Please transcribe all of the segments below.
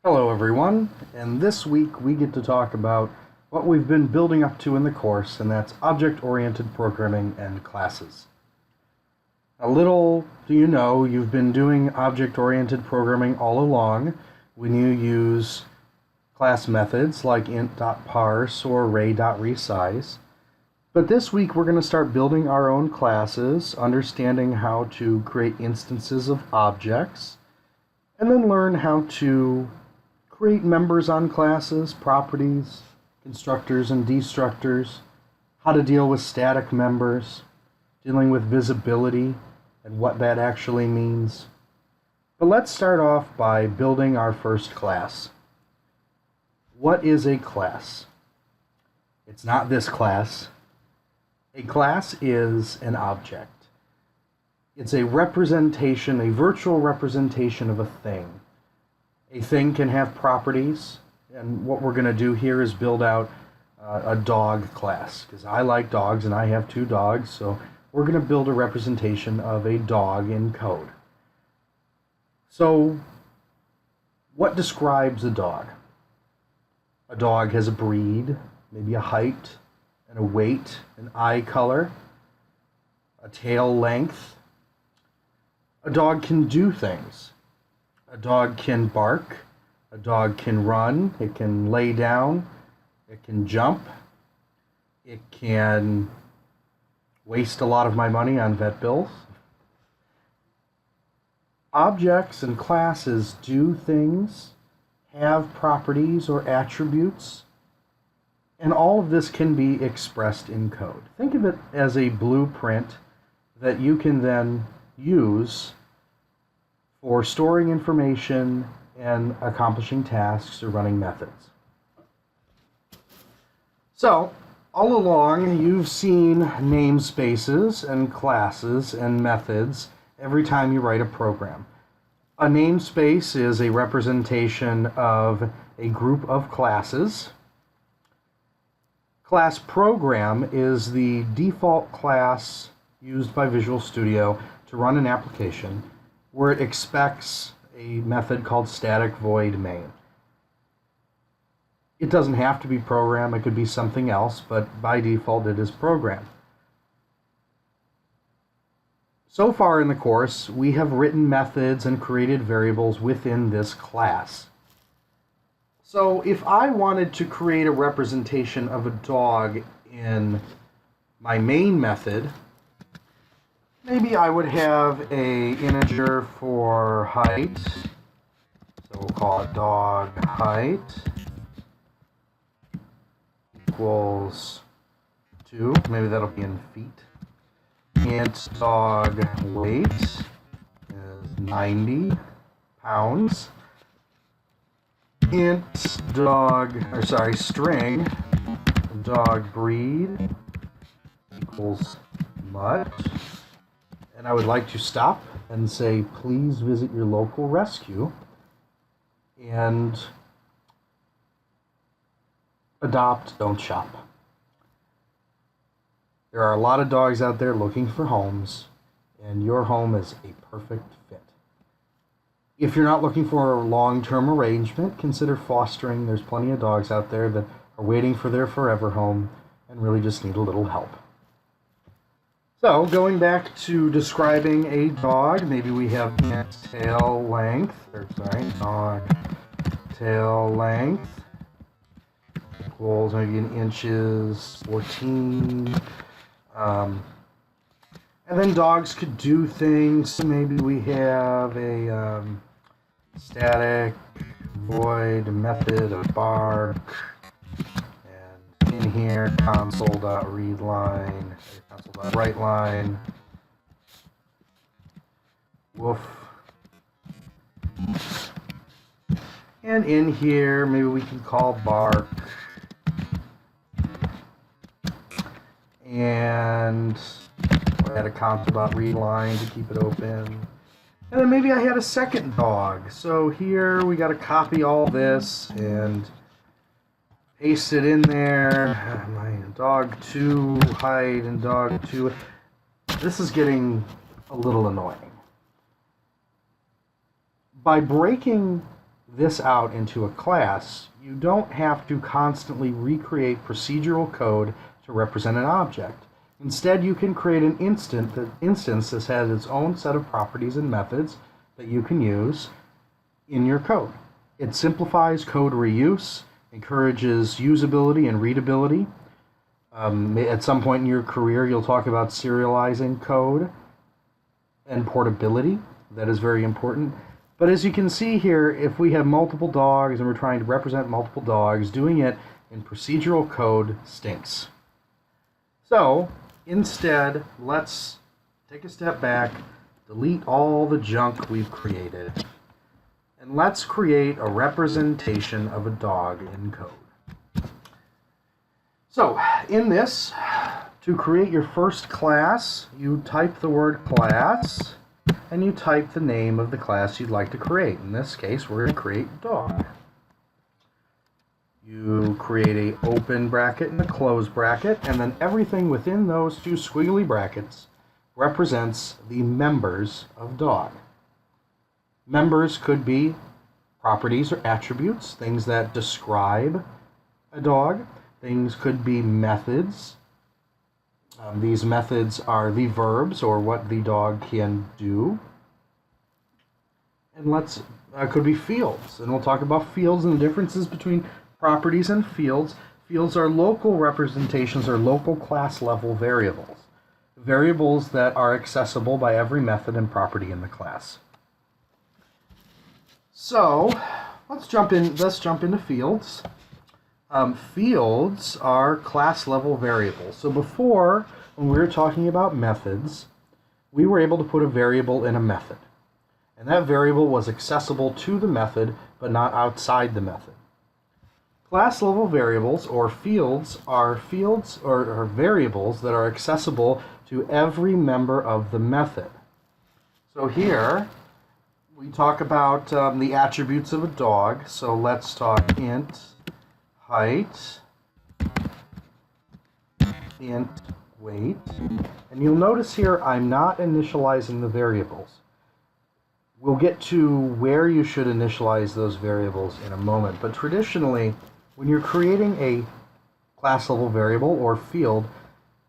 Hello everyone, and this week we get to talk about what we've been building up to in the course, and that's object-oriented programming and classes. A little do you know, you've been doing object-oriented programming all along when you use class methods like int.parse or array.resize. But this week we're going to start building our own classes, understanding how to create instances of objects, and then learn how to create members on classes, properties, constructors and destructors, how to deal with static members, dealing with visibility and what that actually means. But let's start off by building our first class. What is a class? It's not this class. A class is an object. It's a representation, a virtual representation of a thing. A thing can have properties, and what we're going to do here is build out a dog class, because I like dogs and I have 2 dogs, so we're going to build a representation of a dog in code. So, what describes a dog? A dog has a breed, maybe a height, and a weight, an eye color, a tail length. A dog can do things. A dog can bark. A dog can run. It can lay down. It can jump. It can waste a lot of my money on vet bills. Objects and classes do things, have properties or attributes, and all of this can be expressed in code. Think of it as a blueprint that you can then use for storing information and accomplishing tasks or running methods. So, all along you've seen namespaces and classes and methods every time you write a program. A namespace is a representation of a group of classes. Class program is the default class used by Visual Studio to run an application where it expects a method called static void main. It doesn't have to be program, it could be something else, but by default it is program. So far in the course, we have written methods and created variables within this class. So if I wanted to create a representation of a dog in my main method, maybe I would have a integer for height. So we'll call it dog height equals 2. Maybe that'll be in feet. Int dog weight is 90 pounds. String dog breed equals mutt. And I would like to stop and say, please visit your local rescue and adopt, don't shop. There are a lot of dogs out there looking for homes, and your home is a perfect fit. If you're not looking for a long-term arrangement, consider fostering. There's plenty of dogs out there that are waiting for their forever home and really just need a little help. So, going back to describing a dog, maybe we have tail length, dog tail length equals maybe in inches, 14. And then dogs could do things, so maybe we have a static void method of bark, and in here console.readline, console.writeline, woof, and in here maybe we can call bark, and add a console.readline to keep it open. And then maybe I had a second dog. So here we got to copy all this and paste it in there. My dog 2 height and dog 2. This is getting a little annoying. By breaking this out into a class, you don't have to constantly recreate procedural code to represent an object. Instead, you can create an instance that has its own set of properties and methods that you can use in your code. It simplifies code reuse, encourages usability and readability. At some point in your career, you'll talk about serializing code and portability. That is very important. But as you can see here, if we have multiple dogs and we're trying to represent multiple dogs, doing it in procedural code stinks. So instead, let's take a step back, delete all the junk we've created, and let's create a representation of a dog in code. So in this, to create your first class, you type the word class, and you type the name of the class you'd like to create. In this case, we're going to create dog. You create an open bracket and a close bracket, and then everything within those two squiggly brackets represents the members of dog. Members could be properties or attributes, things that describe a dog. Things could be methods. These methods are the verbs, or what the dog can do. And could be fields, and we'll talk about fields and the differences between properties and fields. Fields are local representations or local class level variables. Variables that are accessible by every method and property in the class. So let's jump into fields. Fields are class level variables. So before, when we were talking about methods, we were able to put a variable in a method. And that variable was accessible to the method, but not outside the method. Class level variables, or fields or variables that are accessible to every member of the method. So here, we talk about the attributes of a dog. So let's talk int height, int weight. And you'll notice here I'm not initializing the variables. We'll get to where you should initialize those variables in a moment. But traditionally, when you're creating a class level variable or field,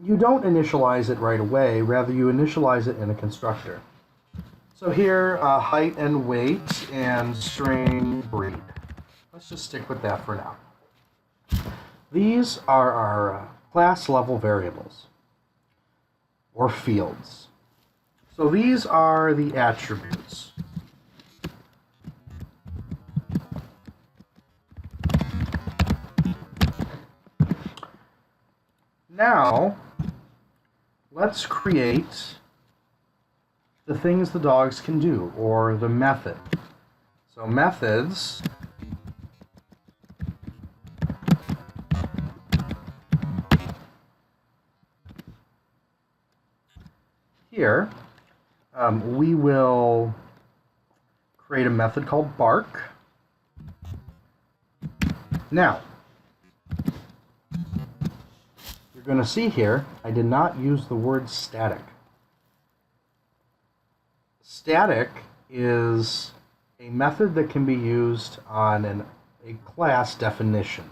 you don't initialize it right away. Rather, you initialize it in a constructor. So here, height and weight and string breed. Let's just stick with that for now. These are our class level variables or fields. So these are the attributes. Now, let's create the things the dogs can do, or the method. So methods here, we will create a method called bark. Now, you're going to see here, I did not use the word static. Static is a method that can be used on a class definition.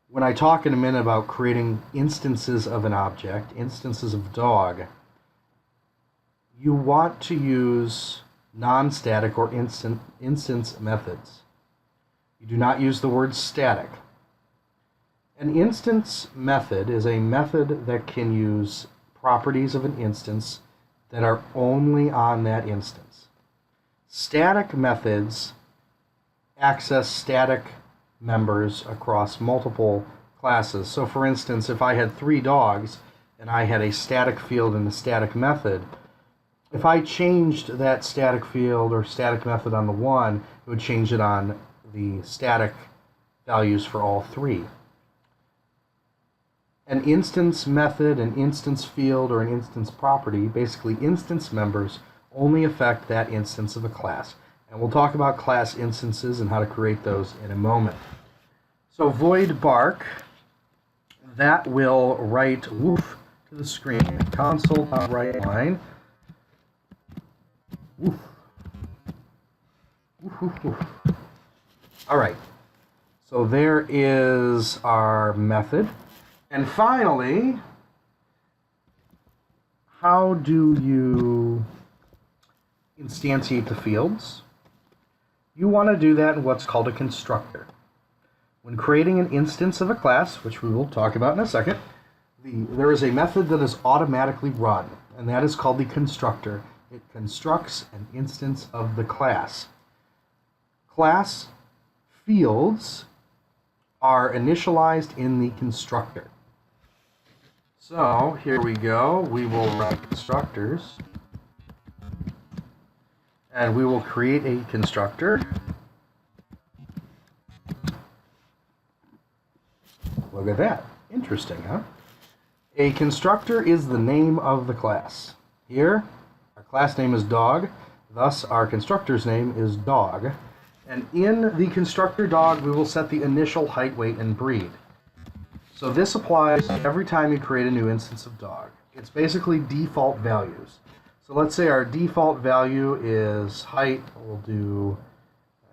When I talk in a minute about creating instances of an object, instances of dog, you want to use non-static or instance methods. You do not use the word static. An instance method is a method that can use properties of an instance that are only on that instance. Static methods access static members across multiple classes. So for instance, if I had 3 dogs and I had a static field and a static method, if I changed that static field or static method on the one, it would change it on the static values for all 3. An instance method, an instance field, or an instance property, basically instance members, only affect that instance of a class. And we'll talk about class instances and how to create those in a moment. So void bark, that will write woof to the screen. Console.writeLine. Woof. Woo-hoo-hoo. All right. So there is our method. And finally, how do you instantiate the fields? You want to do that in what's called a constructor. When creating an instance of a class, which we will talk about in a second, there is a method that is automatically run, and that is called the constructor. It constructs an instance of the class. Class fields are initialized in the constructor. So here we go. We will run constructors, and we will create a constructor. Look at that. Interesting, huh? A constructor is the name of the class. Here, our class name is dog, thus our constructor's name is dog. And in the constructor dog, we will set the initial height, weight, and breed. So this applies every time you create a new instance of dog. It's basically default values. So let's say our default value is height. We'll do,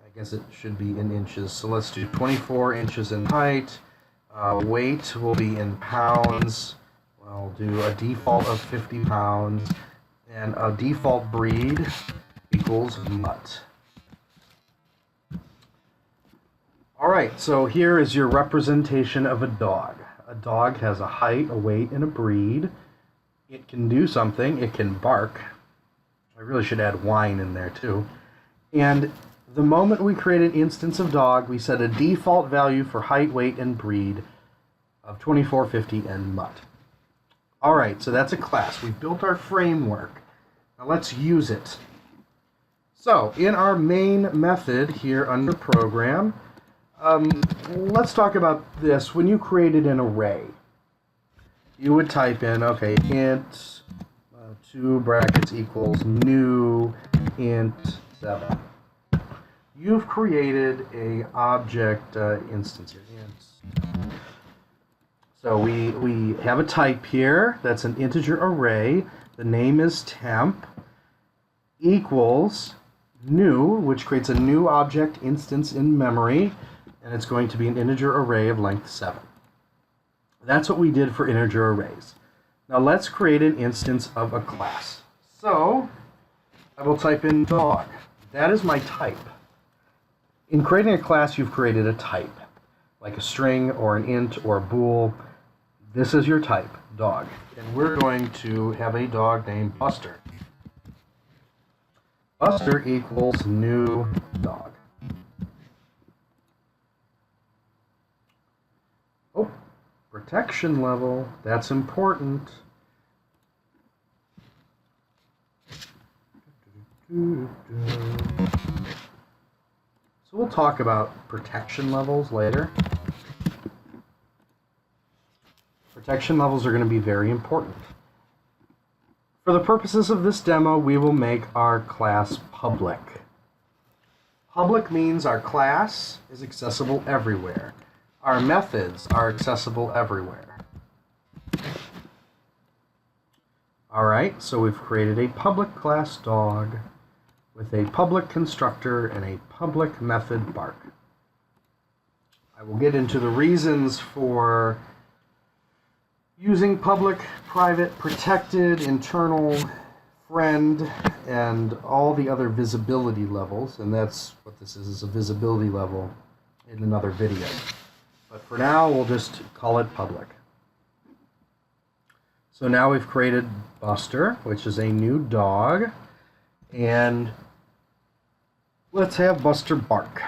I guess it should be in inches. So let's do 24 inches in height. Weight will be in pounds. I'll do a default of 50 pounds. And a default breed equals mutt. Alright, so here is your representation of a dog. A dog has a height, a weight, and a breed. It can do something. It can bark. I really should add whine in there too. And the moment we create an instance of dog, we set a default value for height, weight, and breed of 24, 50, and mutt. Alright, so that's a class. We've built our framework. Now let's use it. So, in our main method here under program, let's talk about this. When you created an array, you would type in, okay, int 2 brackets equals new int 7. You've created a object instance here. So we have a type here that's an integer array. The name is temp equals new, which creates a new object instance in memory, and it's going to be an integer array of length 7. That's what we did for integer arrays. Now let's create an instance of a class. So I will type in dog. That is my type. In creating a class, you've created a type, like a string or an int or a bool. This is your type, dog. And we're going to have a dog named Buster. Buster equals new dog. Oh, protection level, that's important. So we'll talk about protection levels later. Protection levels are going to be very important. For the purposes of this demo, we will make our class public. Public means our class is accessible everywhere. Our methods are accessible everywhere. Alright, so we've created a public class dog with a public constructor and a public method bark. I will get into the reasons for using public, private, protected, internal, friend, and all the other visibility levels, and that's what this is a visibility level in another video. But for now, we'll just call it public. So now we've created Buster, which is a new dog, and let's have Buster bark.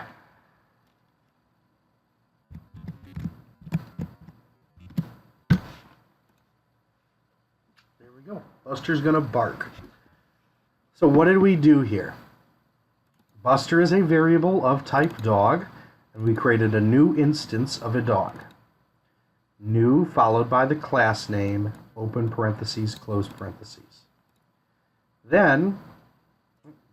Go. Buster's going to bark. So what did we do here? Buster is a variable of type dog, and we created a new instance of a dog. New followed by the class name, open parentheses, close parentheses. Then,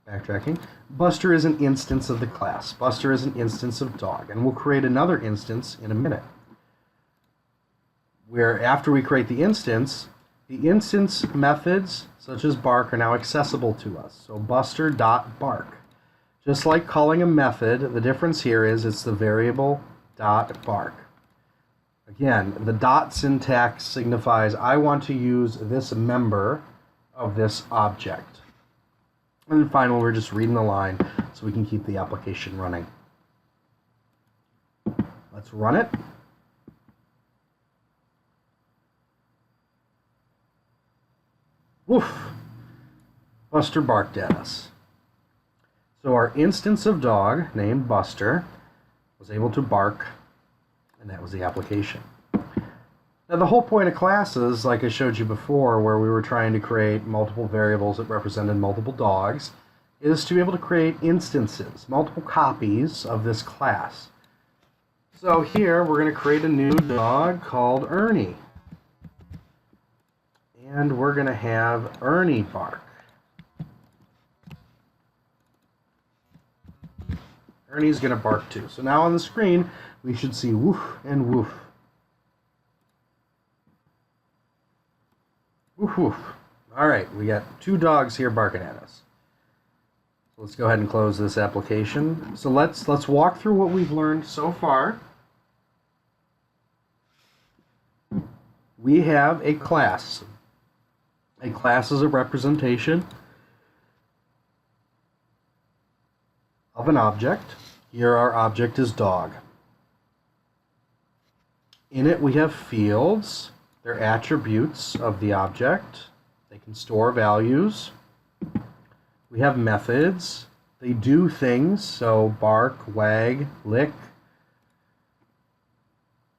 backtracking, Buster is an instance of the class. Buster is an instance of dog, and we'll create another instance in a minute. Where after we create the instance methods, such as bark, are now accessible to us. So buster.bark. Just like calling a method, the difference here is it's the variable dot bark. Again, the dot syntax signifies I want to use this member of this object. And then finally, we're just reading the line so we can keep the application running. Let's run it. Woof! Buster barked at us. So our instance of dog, named Buster, was able to bark, and that was the application. Now the whole point of classes, like I showed you before, where we were trying to create multiple variables that represented multiple dogs, is to be able to create instances, multiple copies of this class. So here we're going to create a new dog called Ernie. And we're going to have Ernie bark. Ernie's going to bark too. So now on the screen, we should see woof and woof. Woof woof. All right, we got two dogs here barking at us. So let's go ahead and close this application. So let's walk through what we've learned so far. We have a class. A class is a representation of an object. Here our object is dog. In it we have fields. They're attributes of the object. They can store values. We have methods. They do things, so bark, wag, lick.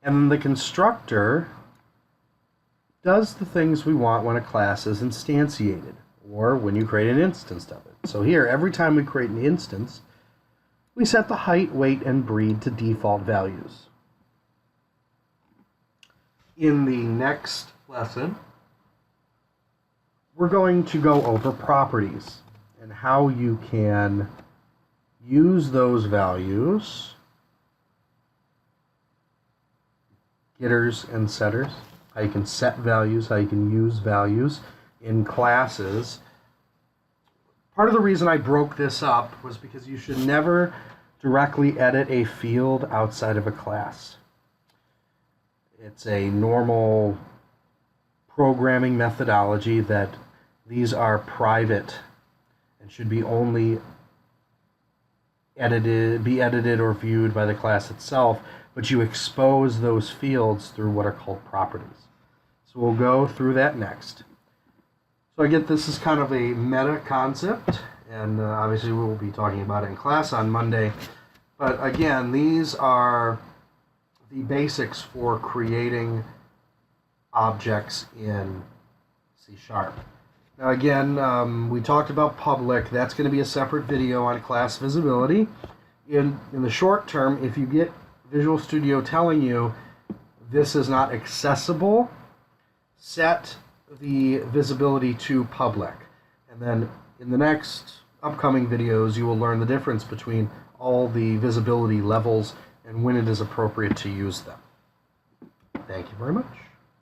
And the constructor does the things we want when a class is instantiated, or when you create an instance of it. So here, every time we create an instance, we set the height, weight, and breed to default values. In the next lesson, we're going to go over properties and how you can use those values, getters and setters, how you can set values, how you can use values in classes. Part of the reason I broke this up was because you should never directly edit a field outside of a class. It's a normal programming methodology that these are private and should be only edited or viewed by the class itself, but you expose those fields through what are called properties. So we'll go through that next. So I get this is kind of a meta concept, and obviously we'll be talking about it in class on Monday. But again, these are the basics for creating objects in C#. Now again, we talked about public. That's going to be a separate video on class visibility. In the short term, if you get Visual Studio telling you this is not accessible, set the visibility to public. And then in the next upcoming videos, you will learn the difference between all the visibility levels and when it is appropriate to use them. Thank you very much.